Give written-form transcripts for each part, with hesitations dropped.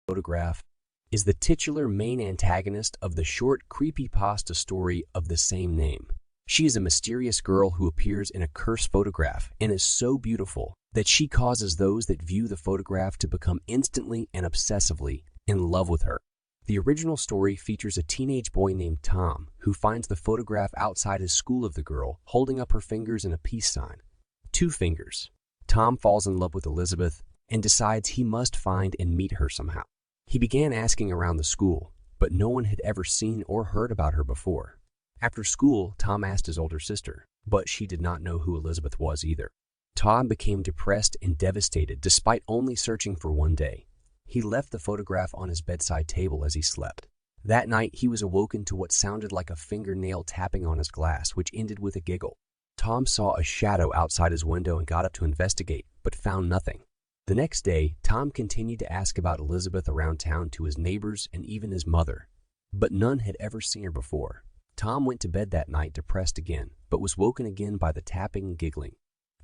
photograph is the titular main antagonist of the short creepypasta story of the same name. She is a mysterious girl who appears in a cursed photograph and is so beautiful that she causes those that view the photograph to become instantly and obsessively in love with her. The original story features a teenage boy named Tom who finds the photograph outside his school of the girl holding up her fingers in a peace sign. 2 fingers. Tom falls in love with Elizabeth and decides he must find and meet her somehow. He began asking around the school, but no one had ever seen or heard about her before. After school, Tom asked his older sister, but she did not know who Elizabeth was either. Tom became depressed and devastated despite only searching for one day. He left the photograph on his bedside table as he slept. That night, he was awoken to what sounded like a fingernail tapping on his glass, which ended with a giggle. Tom saw a shadow outside his window and got up to investigate, but found nothing. The next day, Tom continued to ask about Elizabeth around town to his neighbors and even his mother, but none had ever seen her before. Tom went to bed that night depressed again, but was woken again by the tapping and giggling.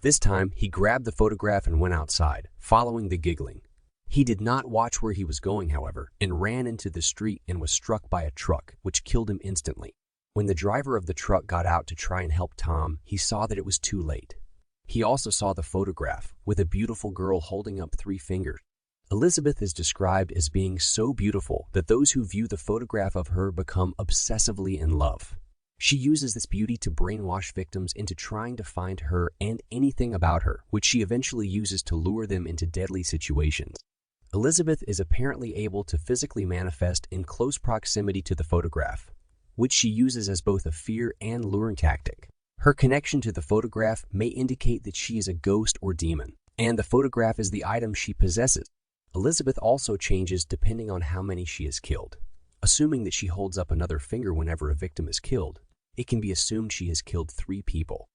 This time, he grabbed the photograph and went outside, following the giggling. He did not watch where he was going, however, and ran into the street and was struck by a truck, which killed him instantly. When the driver of the truck got out to try and help Tom, he saw that it was too late. He also saw the photograph, with a beautiful girl holding up 3 fingers. Elizabeth is described as being so beautiful that those who view the photograph of her become obsessively in love. She uses this beauty to brainwash victims into trying to find her and anything about her, which she eventually uses to lure them into deadly situations. Elizabeth is apparently able to physically manifest in close proximity to the photograph, which she uses as both a fear and luring tactic. Her connection to the photograph may indicate that she is a ghost or demon, and the photograph is the item she possesses. Elizabeth also changes depending on how many she has killed. Assuming that she holds up another finger whenever a victim is killed, it can be assumed she has killed 3 people.